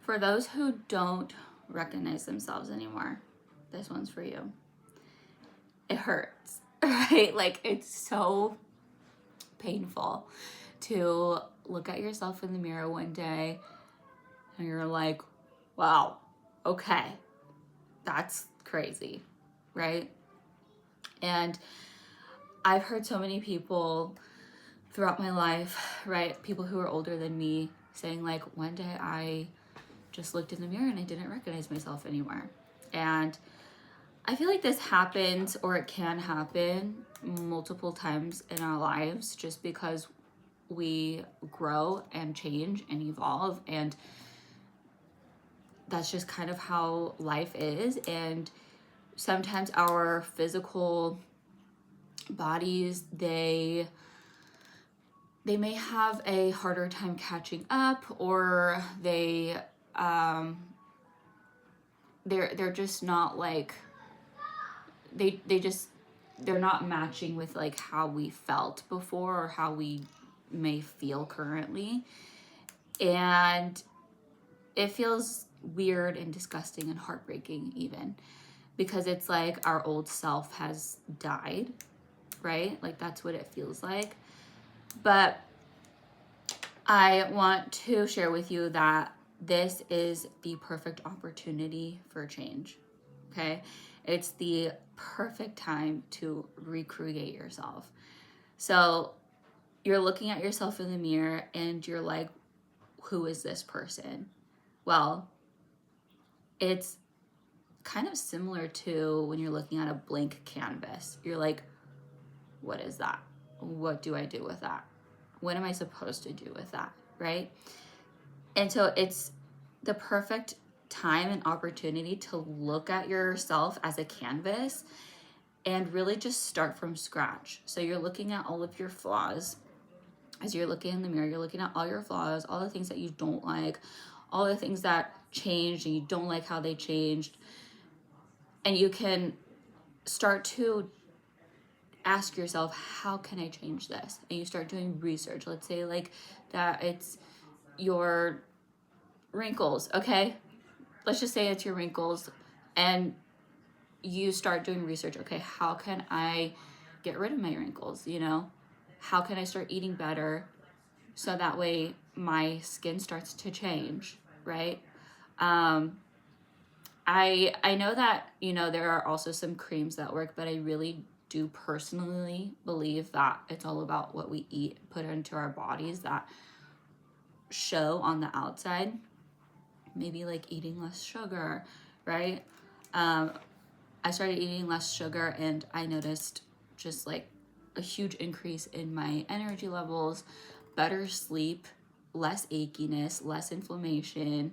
For those who don't recognize themselves anymore, this one's for you. It hurts, right? Like, it's so painful to look at yourself in the mirror one day and you're like, wow, okay, that's crazy, right? And I've heard so many people throughout my life, right? People who are older than me saying, like, one day I just looked in the mirror and I didn't recognize myself anymore. And I feel like this happens, or it can happen multiple times in our lives, just because we grow and change and evolve, and that's just kind of how life is. And sometimes our physical bodies, they may have a harder time catching up, or they're just not like, they're not matching with like how we felt before or how we may feel currently. And it feels weird and disgusting and heartbreaking even, because it's like our old self has died, right? Like, that's what it feels like. But I want to share with you that this is the perfect opportunity for change, okay? It's the perfect time to recreate yourself. So you're looking at yourself in the mirror and you're like, who is this person? Well, it's kind of similar to when you're looking at a blank canvas. You're like, what is that? What do I do with that? What am I supposed to do with that, right? And so it's the perfect time and opportunity to look at yourself as a canvas and really just start from scratch. So you're looking at all of your flaws. As you're looking in the mirror, you're looking at all your flaws, all the things that you don't like, all the things that changed and you don't like how they changed. And you can start to ask yourself, how can I change this? And you start doing research. Let's say like that it's your wrinkles, okay? Let's just say it's your wrinkles, and you start doing research. Okay, how can I get rid of my wrinkles? You know, how can I start eating better so that way my skin starts to change, right? I know that, you know, there are also some creams that work, but I really do personally believe that it's all about what we eat, put into our bodies, that show on the outside. Maybe like eating less sugar, right? I started eating less sugar and I noticed just like a huge increase in my energy levels, better sleep, less achiness, less inflammation,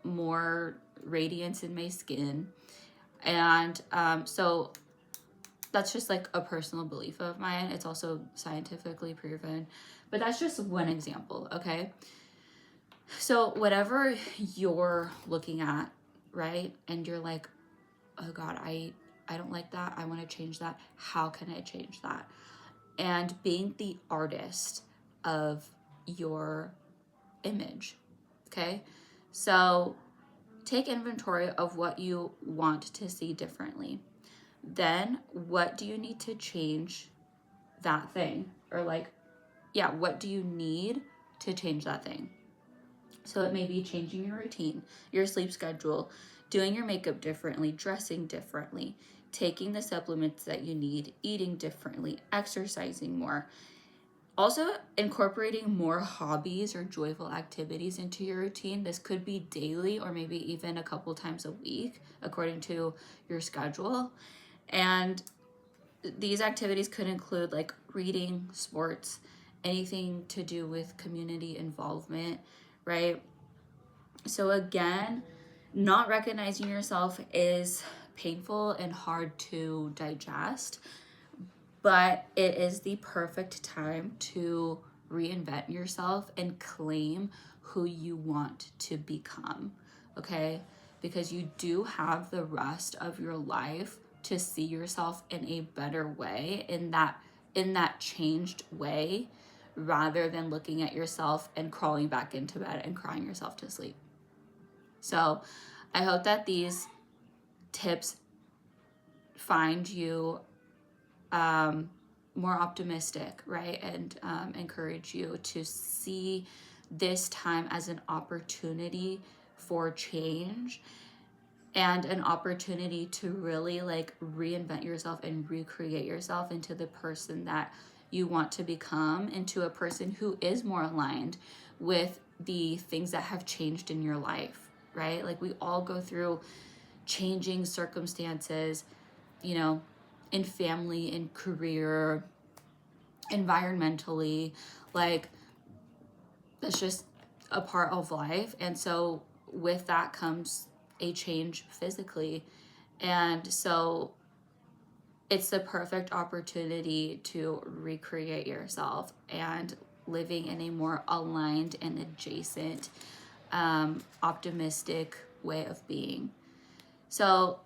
more radiance in my skin. And so that's just like a personal belief of mine. It's also scientifically proven, but that's just one example, okay? So whatever you're looking at, right? And you're like, oh God, I don't like that. I want to change that. How can I change that? And being the artist of your image, okay? So take inventory of what you want to see differently. Then what do you need to change that thing? Or like, yeah, what do you need to change that thing? So it may be changing your routine, your sleep schedule, doing your makeup differently, dressing differently, taking the supplements that you need, eating differently, exercising more. Also, incorporating more hobbies or joyful activities into your routine. This could be daily or maybe even a couple times a week, according to your schedule. And these activities could include like reading, sports, anything to do with community involvement, right? So again, not recognizing yourself is painful and hard to digest, but it is the perfect time to reinvent yourself and claim who you want to become, okay? Because you do have the rest of your life to see yourself in a better way, in that changed way, rather than looking at yourself and crawling back into bed and crying yourself to sleep. So I hope that these tips find you more optimistic, right? And encourage you to see this time as an opportunity for change and an opportunity to really like reinvent yourself and recreate yourself into the person that you want to become, into a person who is more aligned with the things that have changed in your life, right? Like we all go through changing circumstances, you know, in family, in career, environmentally, like that's just a part of life. And so with that comes a change physically. And so it's the perfect opportunity to recreate yourself and living in a more aligned and adjacent, optimistic way of being. So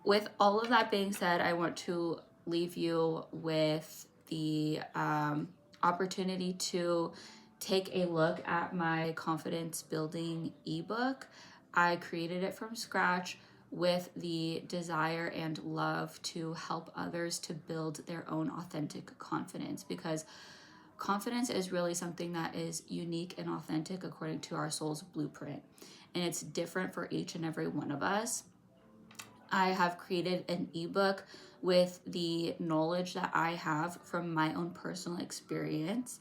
with all of that being said, I want to leave you with the opportunity to take a look at my confidence building ebook. I created it from scratch with the desire and love to help others to build their own authentic confidence, because confidence is really something that is unique and authentic according to our soul's blueprint, and it's different for each and every one of us. I have created an ebook with the knowledge that I have from my own personal experience.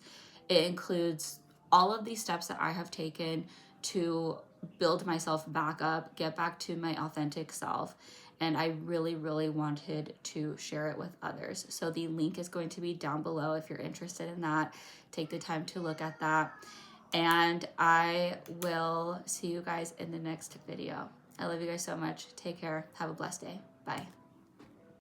It includes all of these steps that I have taken to build myself back up, get back to my authentic self. And I really, really wanted to share it with others. So the link is going to be down below if you're interested in that. Take the time to look at that. And I will see you guys in the next video. I love you guys so much. Take care. Have a blessed day. Bye.